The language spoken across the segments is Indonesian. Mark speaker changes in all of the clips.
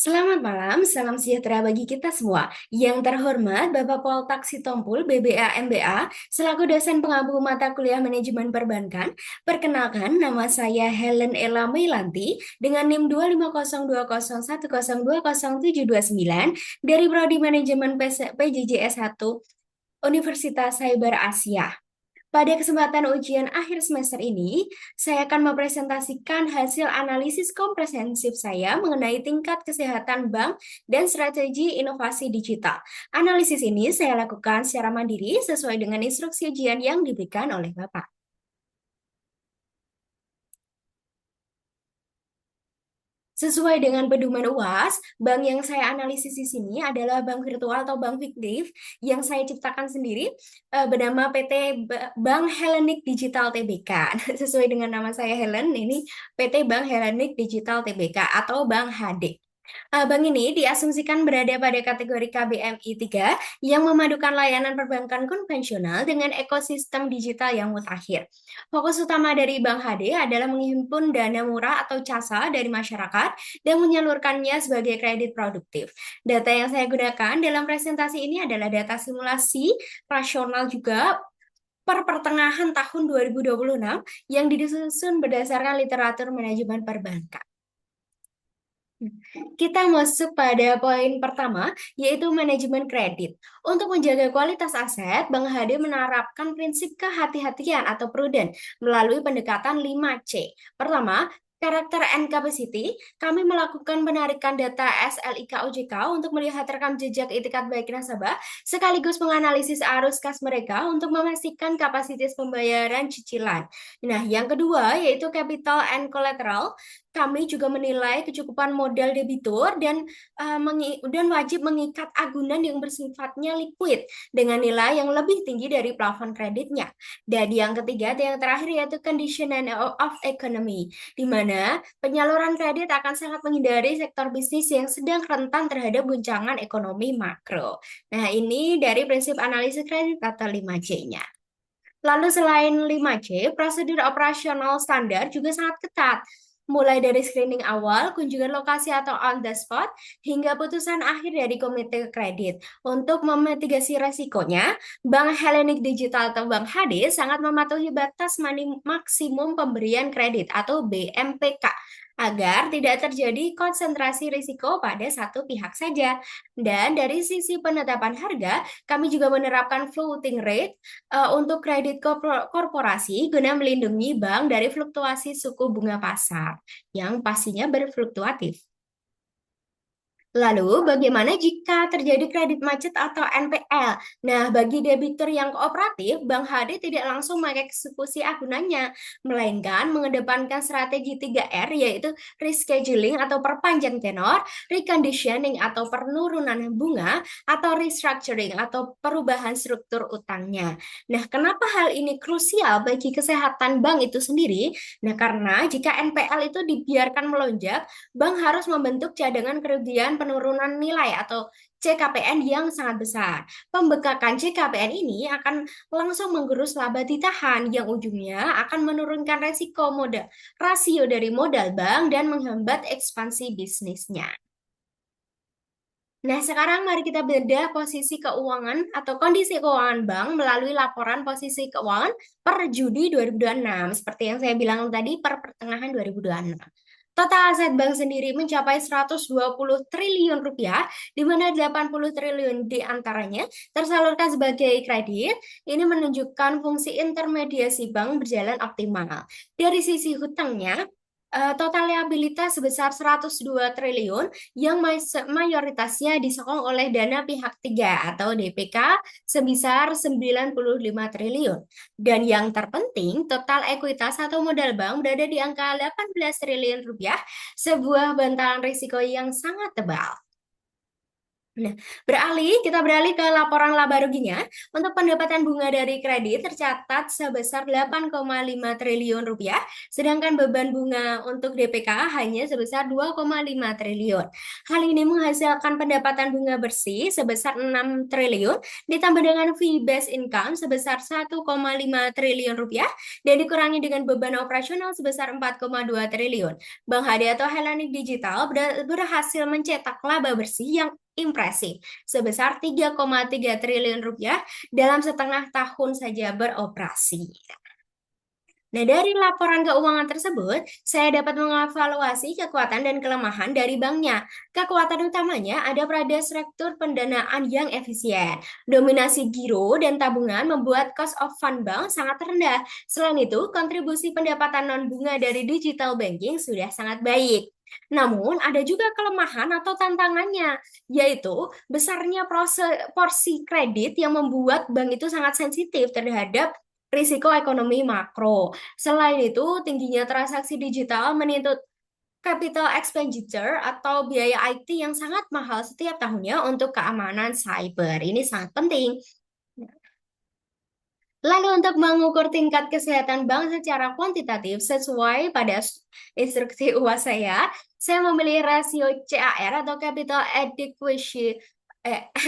Speaker 1: Selamat malam, salam sejahtera bagi kita semua. Yang terhormat Bapak Pol Tak Sitompul, BBA MBA, selaku dosen pengampu mata kuliah manajemen perbankan. Perkenalkan, nama saya Helen Ella Meilanti dengan NIM 2502010202729 dari Prodi Manajemen PJJS 1 Universitas Cyber Asia. Pada kesempatan ujian akhir semester ini, saya akan mempresentasikan hasil analisis komprehensif saya mengenai tingkat kesehatan bank dan strategi inovasi digital. Analisis ini saya lakukan secara mandiri sesuai dengan instruksi ujian yang diberikan oleh Bapak. Sesuai dengan pedoman UAS, bank yang saya analisis di sini adalah bank virtual atau bank fiktif yang saya ciptakan sendiri bernama PT Bank Hellenic Digital Tbk. Sesuai dengan nama saya Helen, ini PT Bank Hellenic Digital Tbk atau Bank HD. Bank ini diasumsikan berada pada kategori KBMI 3 yang memadukan layanan perbankan konvensional dengan ekosistem digital yang mutakhir. Fokus utama dari Bank HD adalah menghimpun dana murah atau CASA dari masyarakat dan menyalurkannya sebagai kredit produktif. Data yang saya gunakan dalam presentasi ini adalah data simulasi rasional juga per pertengahan tahun 2026 yang disusun berdasarkan literatur manajemen perbankan. Kita masuk pada poin pertama, yaitu manajemen kredit. Untuk menjaga kualitas aset, Bank HD menerapkan prinsip kehati-hatian atau prudent melalui pendekatan 5C. Pertama, karakter and capacity, kami melakukan penarikan data SLIK OJK untuk melihat rekam jejak itikat baik nasabah, sekaligus menganalisis arus kas mereka untuk memastikan kapasitas pembayaran cicilan. Nah, yang kedua yaitu capital and collateral, kami juga menilai kecukupan modal debitur dan wajib mengikat agunan yang bersifatnya liquid dengan nilai yang lebih tinggi dari plafon kreditnya. Dan yang ketiga, yang terakhir yaitu condition of economy, di mana penyaluran kredit akan sangat menghindari sektor bisnis yang sedang rentan terhadap guncangan ekonomi makro. Nah, ini dari prinsip analisis kredit atau 5C-nya. Lalu selain 5C, prosedur operasional standar juga sangat ketat. Mulai dari screening awal, kunjungan lokasi atau on the spot, hingga putusan akhir dari komite kredit. Untuk memitigasi resikonya, Bank Hellenic Digital atau Bank HD sangat mematuhi batas maksimum pemberian kredit atau BMPK agar tidak terjadi konsentrasi risiko pada satu pihak saja. Dan dari sisi penetapan harga, kami juga menerapkan floating rate untuk kredit korporasi guna melindungi bank dari fluktuasi suku bunga pasar yang pastinya berfluktuatif. Lalu, bagaimana jika terjadi kredit macet atau NPL? Nah, bagi debitur yang kooperatif, Bank HD tidak langsung mengeksekusi agunannya, melainkan mengedepankan strategi 3R, yaitu rescheduling atau perpanjang tenor, reconditioning atau penurunan bunga, atau restructuring atau perubahan struktur utangnya. Nah, kenapa hal ini krusial bagi kesehatan bank itu sendiri? Nah, karena jika NPL itu dibiarkan melonjak, bank harus membentuk cadangan kerugian penurunan nilai atau CKPN yang sangat besar. Pembekakan CKPN ini akan langsung menggerus laba ditahan yang ujungnya akan menurunkan resiko modal, rasio dari modal bank dan menghambat ekspansi bisnisnya. Nah, sekarang mari kita bedah posisi keuangan atau kondisi keuangan bank melalui laporan posisi keuangan per Juni 2026. Seperti yang saya bilang tadi, per pertengahan 2026. Total aset bank sendiri mencapai 120 triliun rupiah, di mana 80 triliun diantaranya tersalurkan sebagai kredit. Ini menunjukkan fungsi intermediasi bank berjalan optimal. Dari sisi hutangnya, total liabilitas sebesar 102 triliun yang mayoritasnya disokong oleh dana pihak ketiga atau DPK sebesar 95 triliun. Dan yang terpenting, total ekuitas atau modal bank berada di angka 18 triliun rupiah, sebuah bantalan risiko yang sangat tebal. Nah, kita beralih ke laporan laba ruginya. Untuk pendapatan bunga dari kredit tercatat sebesar 8,5 triliun rupiah, sedangkan beban bunga untuk DPK hanya sebesar 2,5 triliun. Hal ini menghasilkan pendapatan bunga bersih sebesar 6 triliun, ditambah dengan fee based income sebesar 1,5 triliun rupiah, dan dikurangi dengan beban operasional sebesar 4,2 triliun. Bank Hadi atau Hellenic Digital berhasil mencetak laba bersih yang impresif sebesar 3,3 triliun rupiah dalam setengah tahun saja beroperasi. Nah, dari laporan keuangan tersebut, saya dapat mengevaluasi kekuatan dan kelemahan dari banknya. Kekuatan utamanya ada pada struktur pendanaan yang efisien. Dominasi giro dan tabungan membuat cost of fund bank sangat rendah. Selain itu, kontribusi pendapatan non-bunga dari digital banking sudah sangat baik. Namun, ada juga kelemahan atau tantangannya, yaitu besarnya porsi kredit yang membuat bank itu sangat sensitif terhadap risiko ekonomi makro. Selain itu, tingginya transaksi digital menuntut capital expenditure atau biaya IT yang sangat mahal setiap tahunnya untuk keamanan cyber. Ini sangat penting. Lalu untuk mengukur tingkat kesehatan bank secara kuantitatif sesuai pada instruksi UAS saya memilih rasio CAR atau Capital Adequacy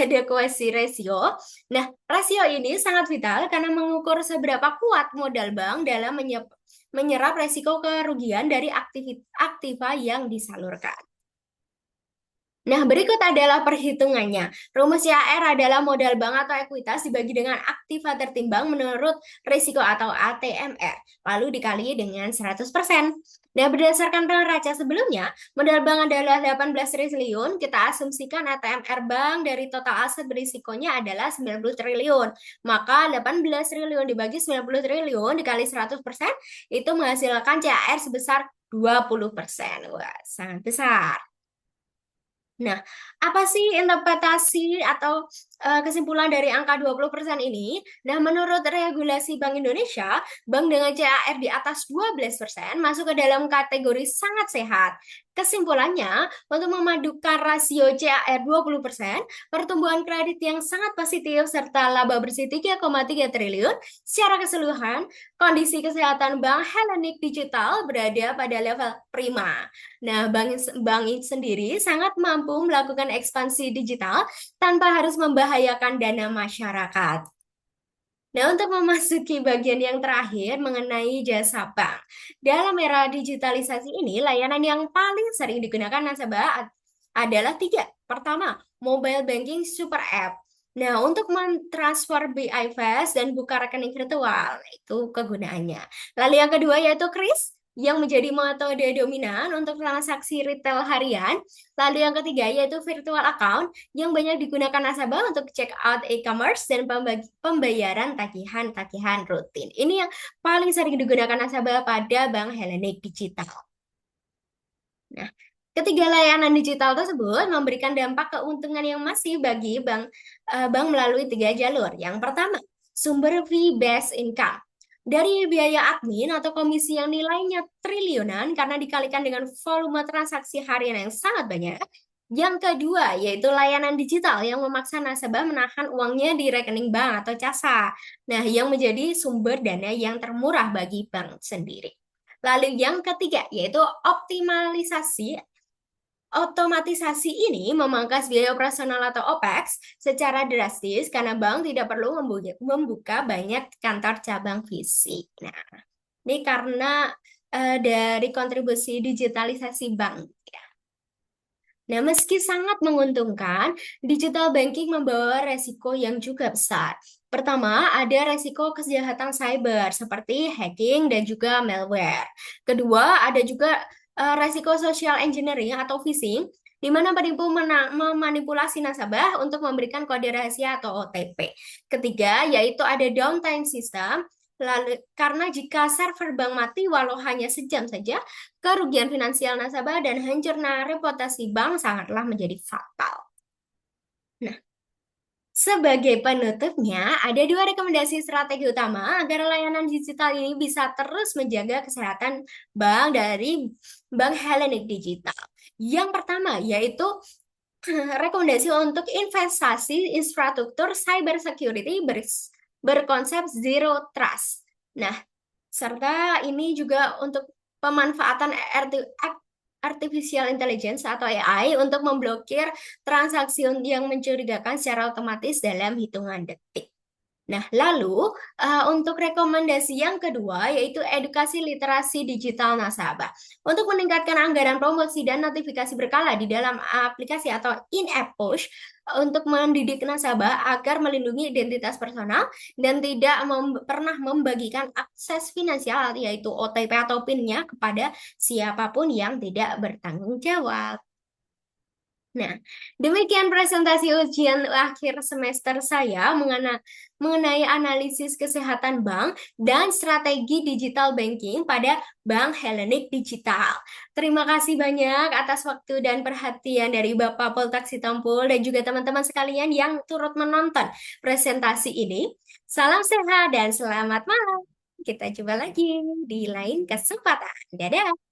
Speaker 1: adequacy ratio. Nah, rasio ini sangat vital karena mengukur seberapa kuat modal bank dalam menyerap resiko kerugian dari aktiva yang disalurkan. Nah, berikut adalah perhitungannya. Rumus CAR adalah modal bank atau ekuitas dibagi dengan aktiva tertimbang menurut risiko atau ATMR, lalu dikali dengan 100%. Nah, berdasarkan neraca sebelumnya, modal bank adalah 18 triliun, kita asumsikan ATMR bank dari total aset berisikonya adalah 90 triliun. Maka 18 triliun dibagi 90 triliun dikali 100% itu menghasilkan CAR sebesar 20%. Wah, sangat besar. Nah, apa sih interpretasi atau kesimpulan dari angka 20% ini? Nah, menurut regulasi Bank Indonesia, bank dengan CAR di atas 12% masuk ke dalam kategori sangat sehat. Kesimpulannya, untuk memadukan rasio CAR 20%, pertumbuhan kredit yang sangat positif, serta laba bersih 3,3 triliun, secara keseluruhan, kondisi kesehatan Bank Hellenic Digital berada pada level prima. Nah, bank sendiri sangat mampu melakukan ekspansi digital tanpa harus membahayakan dana masyarakat. Nah, untuk memasuki bagian yang terakhir mengenai jasa bank. Dalam era digitalisasi ini, layanan yang paling sering digunakan nasabah adalah tiga. Pertama, mobile banking super app. Nah, untuk mentransfer BI Fast dan buka rekening virtual, itu kegunaannya. Lalu yang kedua yaitu KRIS, yang menjadi metode dominan untuk transaksi retail harian. Lalu yang ketiga yaitu virtual account, yang banyak digunakan nasabah untuk check out e-commerce dan pembayaran tagihan-tagihan rutin. Ini yang paling sering digunakan nasabah pada Bank Hellenic Digital. Nah, ketiga layanan digital tersebut memberikan dampak keuntungan yang masif bagi bank melalui tiga jalur. Yang pertama, sumber fee-based income. Dari biaya admin atau komisi yang nilainya triliunan karena dikalikan dengan volume transaksi harian yang sangat banyak. Yang kedua, yaitu layanan digital yang memaksa nasabah menahan uangnya di rekening bank atau casa. Nah, yang menjadi sumber dana yang termurah bagi bank sendiri. Lalu yang ketiga, yaitu optimalisasi. Otomatisasi ini memangkas biaya operasional atau OPEX secara drastis karena bank tidak perlu membuka banyak kantor cabang fisik. Nah, ini karena dari kontribusi digitalisasi bank. Nah, meski sangat menguntungkan, digital banking membawa resiko yang juga besar. Pertama, ada resiko kejahatan cyber seperti hacking dan juga malware. Kedua, ada juga resiko social engineering atau phishing, di mana penipu memanipulasi nasabah untuk memberikan kode rahasia atau OTP. Ketiga, yaitu ada downtime system. Lalu, karena jika server bank mati walau hanya sejam saja, kerugian finansial nasabah dan hancurnya reputasi bank sangatlah menjadi fatal. Nah, sebagai penutupnya, ada dua rekomendasi strategi utama agar layanan digital ini bisa terus menjaga kesehatan bank dari Bank Hellenic Digital. Yang pertama yaitu Rekomendasi untuk investasi infrastruktur cyber security berkonsep zero trust. Nah, serta ini juga untuk pemanfaatan artificial intelligence atau AI untuk memblokir transaksi yang mencurigakan secara otomatis dalam hitungan detik. Nah, lalu untuk rekomendasi yang kedua yaitu edukasi literasi digital nasabah. Untuk meningkatkan anggaran promosi dan notifikasi berkala di dalam aplikasi atau in-app push untuk mendidik nasabah agar melindungi identitas personal dan tidak pernah membagikan akses finansial yaitu OTP atau PIN-nya kepada siapapun yang tidak bertanggung jawab. Nah, demikian presentasi ujian akhir semester saya mengenai analisis kesehatan bank dan strategi digital banking pada Bank Hellenic Digital. Terima kasih banyak atas waktu dan perhatian dari Bapak Poltak Sitompul dan juga teman-teman sekalian yang turut menonton presentasi ini. Salam sehat dan selamat malam. Kita coba lagi di lain kesempatan. Dadah.